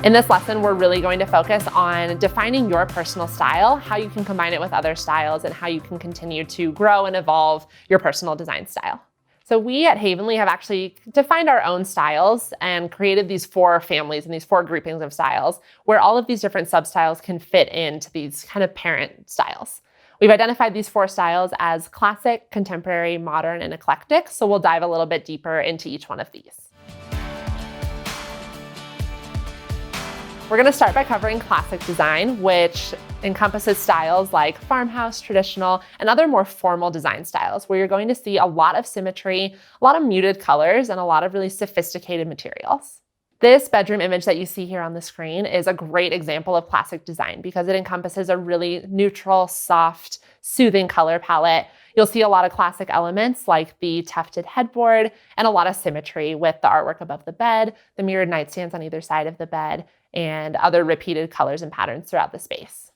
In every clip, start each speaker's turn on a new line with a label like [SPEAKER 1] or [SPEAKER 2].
[SPEAKER 1] In this lesson, we're really going to focus on defining your personal style, how you can combine it with other styles, and how you can continue to grow and evolve your personal design style. So we at Havenly have actually defined our own styles and created these 4 families and these 4 groupings of styles where all of these different substyles can fit into these kind of parent styles. We've identified these 4 styles as classic, contemporary, modern, and eclectic, so we'll dive a little bit deeper into each one of these. We're going to start by covering classic design, which encompasses styles like farmhouse, traditional, and other more formal design styles, where you're going to see a lot of symmetry, a lot of muted colors, and a lot of really sophisticated materials. This bedroom image that you see here on the screen is a great example of classic design because it encompasses a really neutral, soft, soothing color palette. You'll see a lot of classic elements like the tufted headboard and a lot of symmetry with the artwork above the bed, the mirrored nightstands on either side of the bed, and other repeated colors and patterns throughout the space.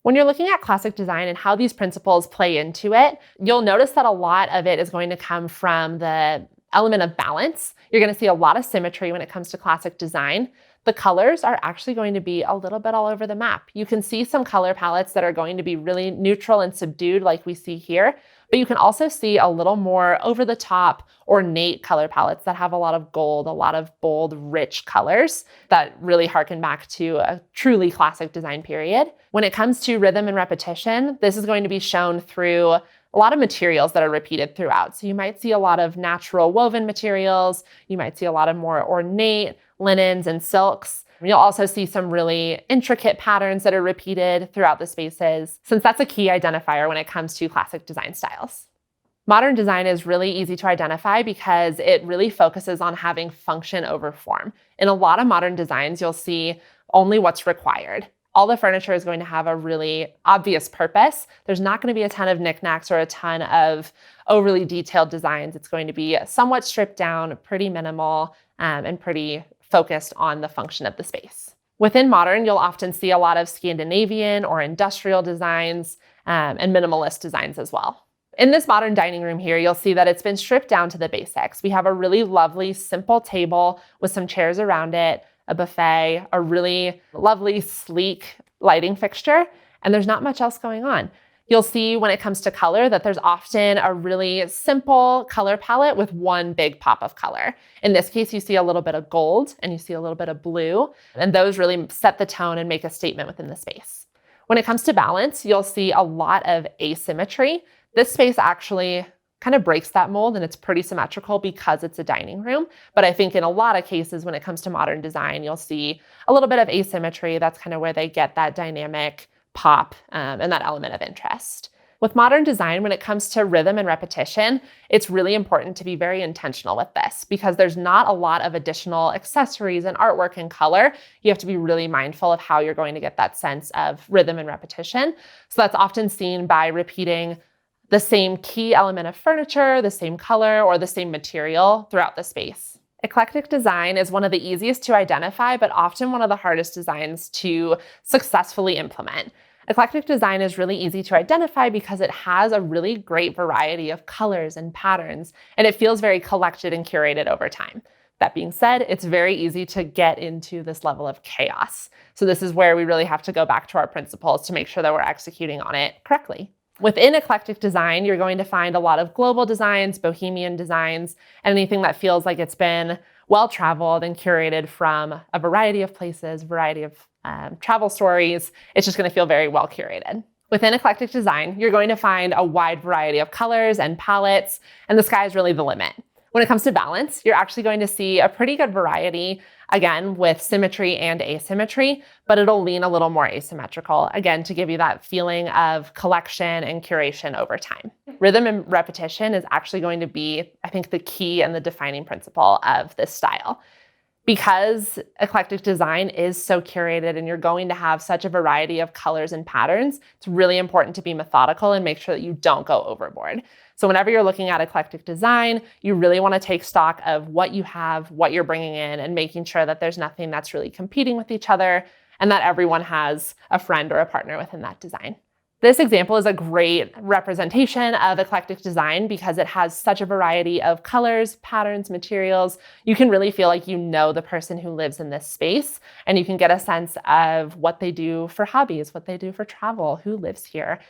[SPEAKER 1] When you're looking at classic design and how these principles play into it, you'll notice that a lot of it is going to come from the element of balance. You're going to see a lot of symmetry when it comes to classic design. The colors are actually going to be a little bit all over the map. You can see some color palettes that are going to be really neutral and subdued like we see here, but you can also see a little more over the top, ornate color palettes that have a lot of gold, a lot of bold, rich colors that really harken back to a truly classic design period. When it comes to rhythm and repetition, this is going to be shown through a lot of materials that are repeated throughout. So you might see a lot of natural woven materials. You might see a lot of more ornate linens and silks. You'll also see some really intricate patterns that are repeated throughout the spaces, since that's a key identifier when it comes to classic design styles. Modern design is really easy to identify because it really focuses on having function over form. In a lot of modern designs, you'll see only what's required. All the furniture is going to have a really obvious purpose. There's not going to be a ton of knickknacks or a ton of overly detailed designs. It's going to be somewhat stripped down, pretty minimal, and pretty focused on the function of the space. Within modern, you'll often see a lot of Scandinavian or industrial designs and minimalist designs as well. In this modern dining room here, you'll see that it's been stripped down to the basics. We have a really lovely, simple table with some chairs around it, a buffet, a really lovely, sleek lighting fixture, and there's not much else going on. You'll see when it comes to color that there's often a really simple color palette with one big pop of color. In this case, you see a little bit of gold and you see a little bit of blue, and those really set the tone and make a statement within the space. When it comes to balance, you'll see a lot of asymmetry. This space actually kind of breaks that mold and it's pretty symmetrical because it's a dining room. But I think in a lot of cases when it comes to modern design, you'll see a little bit of asymmetry. That's kind of where they get that dynamic pop and that element of interest. With modern design, when it comes to rhythm and repetition, it's really important to be very intentional with this because there's not a lot of additional accessories and artwork and color. You have to be really mindful of how you're going to get that sense of rhythm and repetition. So that's often seen by repeating the same key element of furniture, the same color, or the same material throughout the space. Eclectic design is one of the easiest to identify, but often one of the hardest designs to successfully implement. Eclectic design is really easy to identify because it has a really great variety of colors and patterns, and it feels very collected and curated over time. That being said, it's very easy to get into this level of chaos. So this is where we really have to go back to our principles to make sure that we're executing on it correctly. Within eclectic design, you're going to find a lot of global designs, bohemian designs, anything that feels like it's been well-traveled and curated from a variety of places, variety of travel stories. It's just going to feel very well curated. Within eclectic design, you're going to find a wide variety of colors and palettes, and the sky is really the limit. When it comes to balance, you're actually going to see a pretty good variety, again, with symmetry and asymmetry, but it'll lean a little more asymmetrical, again, to give you that feeling of collection and curation over time. Rhythm and repetition is actually going to be, I think, the key and the defining principle of this style. Because eclectic design is so curated and you're going to have such a variety of colors and patterns, it's really important to be methodical and make sure that you don't go overboard. So whenever you're looking at eclectic design, you really want to take stock of what you have, what you're bringing in, and making sure that there's nothing that's really competing with each other and that everyone has a friend or a partner within that design. This example is a great representation of eclectic design because it has such a variety of colors, patterns, materials. You can really feel like you know the person who lives in this space, and you can get a sense of what they do for hobbies, what they do for travel, who lives here.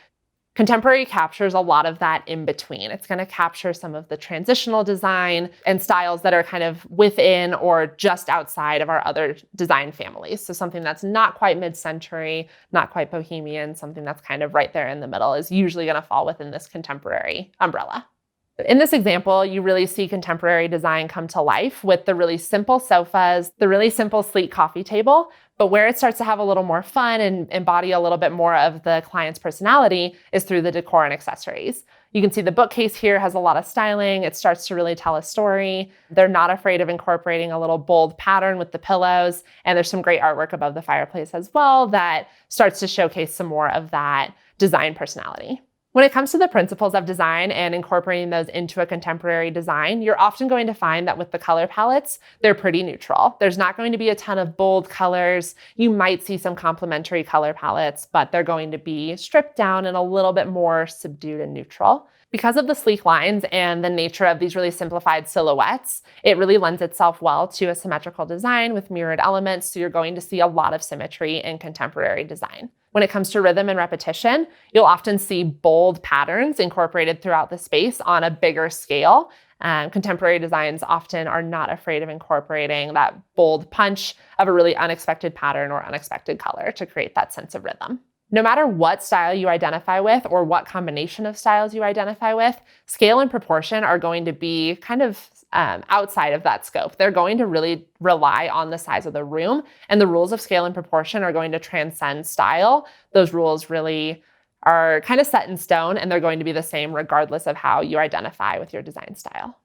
[SPEAKER 1] Contemporary captures a lot of that in between. It's going to capture some of the transitional design and styles that are kind of within or just outside of our other design families. So something that's not quite mid-century, not quite bohemian, something that's kind of right there in the middle is usually going to fall within this contemporary umbrella. In this example, you really see contemporary design come to life with the really simple sofas, the really simple sleek coffee table. But where it starts to have a little more fun and embody a little bit more of the client's personality is through the decor and accessories. You can see the bookcase here has a lot of styling. It starts to really tell a story. They're not afraid of incorporating a little bold pattern with the pillows. And there's some great artwork above the fireplace as well that starts to showcase some more of that design personality. When it comes to the principles of design and incorporating those into a contemporary design, you're often going to find that with the color palettes, they're pretty neutral. There's not going to be a ton of bold colors. You might see some complementary color palettes, but they're going to be stripped down and a little bit more subdued and neutral. Because of the sleek lines and the nature of these really simplified silhouettes, it really lends itself well to a symmetrical design with mirrored elements, so you're going to see a lot of symmetry in contemporary design. When it comes to rhythm and repetition, you'll often see bold patterns incorporated throughout the space on a bigger scale. Contemporary designs often are not afraid of incorporating that bold punch of a really unexpected pattern or unexpected color to create that sense of rhythm. No matter what style you identify with or what combination of styles you identify with, scale and proportion are going to be kind of outside of that scope. They're going to really rely on the size of the room, and the rules of scale and proportion are going to transcend style. Those rules really are kind of set in stone, and they're going to be the same regardless of how you identify with your design style.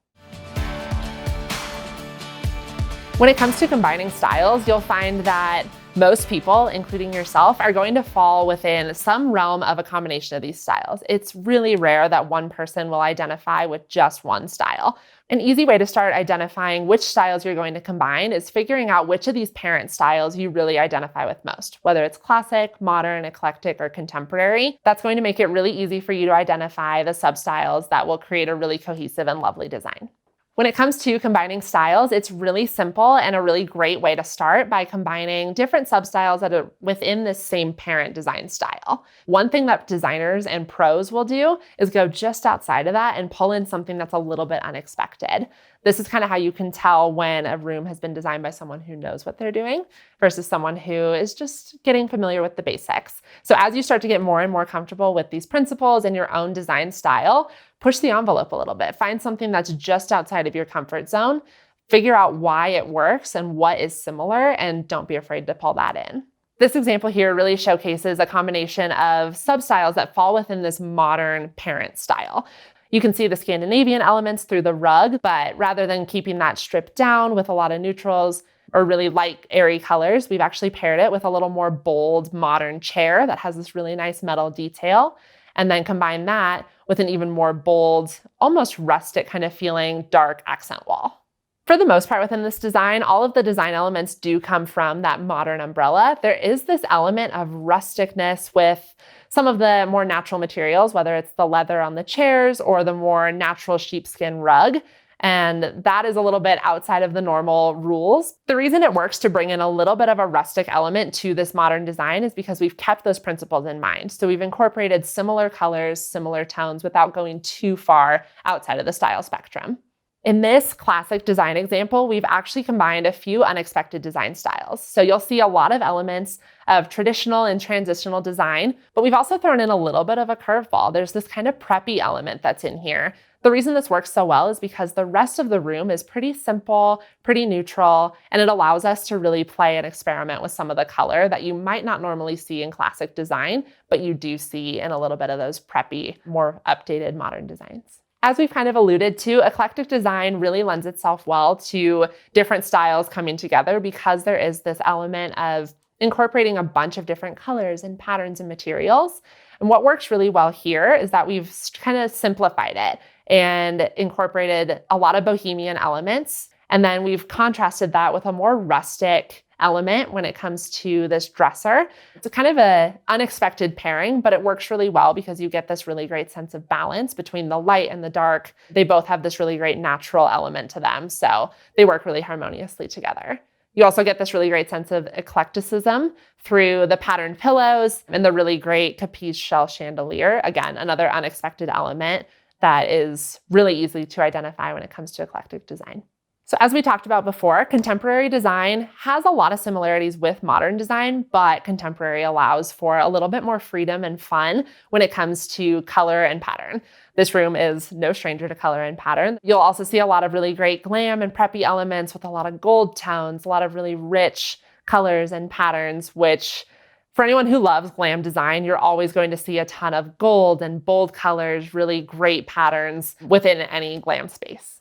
[SPEAKER 1] When it comes to combining styles, you'll find that most people, including yourself, are going to fall within some realm of a combination of these styles. It's really rare that one person will identify with just one style. An easy way to start identifying which styles you're going to combine is figuring out which of these parent styles you really identify with most, whether it's classic, modern, eclectic, or contemporary. That's going to make it really easy for you to identify the substyles that will create a really cohesive and lovely design. When it comes to combining styles, it's really simple and a really great way to start by combining different substyles that are within this same parent design style. One thing that designers and pros will do is go just outside of that and pull in something that's a little bit unexpected. This is kind of how you can tell when a room has been designed by someone who knows what they're doing versus someone who is just getting familiar with the basics. So as you start to get more and more comfortable with these principles and your own design style, push the envelope a little bit. Find something that's just outside of your comfort zone. Figure out why it works and what is similar, and don't be afraid to pull that in. This example here really showcases a combination of substyles that fall within this modern parent style. You can see the Scandinavian elements through the rug, but rather than keeping that stripped down with a lot of neutrals or really light, airy colors, we've actually paired it with a little more bold, modern chair that has this really nice metal detail, and then combine that with an even more bold, almost rustic kind of feeling dark accent wall. For the most part within this design, all of the design elements do come from that modern umbrella. There is this element of rusticness with some of the more natural materials, whether it's the leather on the chairs or the more natural sheepskin rug. And that is a little bit outside of the normal rules. The reason it works to bring in a little bit of a rustic element to this modern design is because we've kept those principles in mind. So we've incorporated similar colors, similar tones without going too far outside of the style spectrum. In this classic design example, we've actually combined a few unexpected design styles. So you'll see a lot of elements of traditional and transitional design, but we've also thrown in a little bit of a curveball. There's this kind of preppy element that's in here. The reason this works so well is because the rest of the room is pretty simple, pretty neutral, and it allows us to really play and experiment with some of the color that you might not normally see in classic design, but you do see in a little bit of those preppy, more updated modern designs. As we've kind of alluded to, eclectic design really lends itself well to different styles coming together because there is this element of incorporating a bunch of different colors and patterns and materials. And what works really well here is that we've kind of simplified it and incorporated a lot of bohemian elements. And then we've contrasted that with a more rustic element when it comes to this dresser. It's a kind of an unexpected pairing, but it works really well because you get this really great sense of balance between the light and the dark. They both have this really great natural element to them, so they work really harmoniously together. You also get this really great sense of eclecticism through the patterned pillows and the really great capiche shell chandelier. Again, another unexpected element that is really easy to identify when it comes to eclectic design. So as we talked about before, contemporary design has a lot of similarities with modern design, but contemporary allows for a little bit more freedom and fun when it comes to color and pattern. This room is no stranger to color and pattern. You'll also see a lot of really great glam and preppy elements with a lot of gold tones, a lot of really rich colors and patterns, which for anyone who loves glam design, you're always going to see a ton of gold and bold colors, really great patterns within any glam space.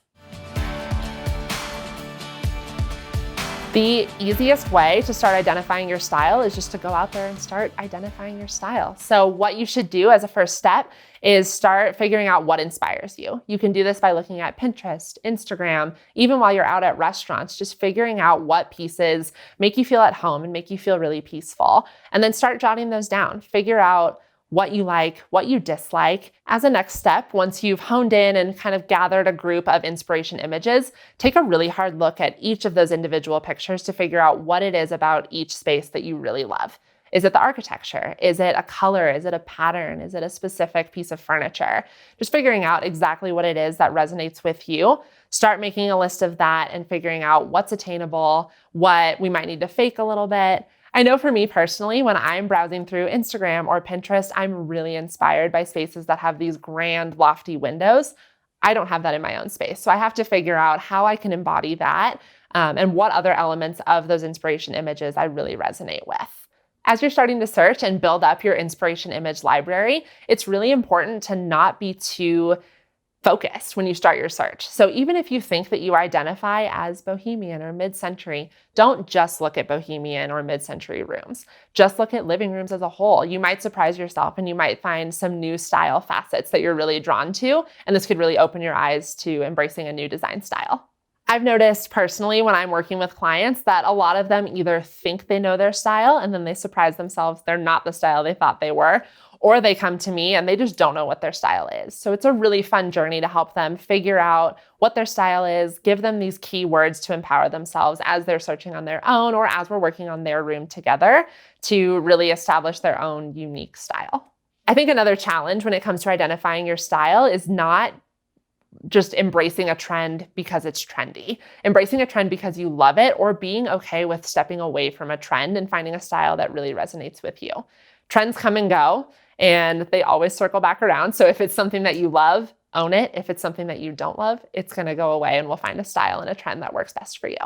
[SPEAKER 1] The easiest way to start identifying your style is just to go out there and start identifying your style. So what you should do as a first step is start figuring out what inspires you. You can do this by looking at Pinterest, Instagram, even while you're out at restaurants, just figuring out what pieces make you feel at home and make you feel really peaceful. And then start jotting those down. Figure out what you like, what you dislike. As a next step, once you've honed in and kind of gathered a group of inspiration images, take a really hard look at each of those individual pictures to figure out what it is about each space that you really love. Is it the architecture? Is it a color? Is it a pattern? Is it a specific piece of furniture? Just figuring out exactly what it is that resonates with you. Start making a list of that and figuring out what's attainable, what we might need to fake a little bit. I know for me personally, when I'm browsing through Instagram or Pinterest, I'm really inspired by spaces that have these grand, lofty windows. I don't have that in my own space. So I have to figure out how I can embody that and what other elements of those inspiration images I really resonate with. As you're starting to search and build up your inspiration image library, it's really important to not be too focused when you start your search. So even if you think that you identify as bohemian or mid-century, don't just look at bohemian or mid-century rooms. Just look at living rooms as a whole. You might surprise yourself and you might find some new style facets that you're really drawn to, and this could really open your eyes to embracing a new design style. I've noticed personally when I'm working with clients that a lot of them either think they know their style and then they surprise themselves they're not the style they thought they were, or they come to me and they just don't know what their style is. So it's a really fun journey to help them figure out what their style is, give them these keywords to empower themselves as they're searching on their own or as we're working on their room together to really establish their own unique style. I think another challenge when it comes to identifying your style is not just embracing a trend because it's trendy. Embracing a trend because you love it, or being okay with stepping away from a trend and finding a style that really resonates with you. Trends come and go, and they always circle back around. So if it's something that you love, own it. If it's something that you don't love, it's going to go away and we'll find a style and a trend that works best for you.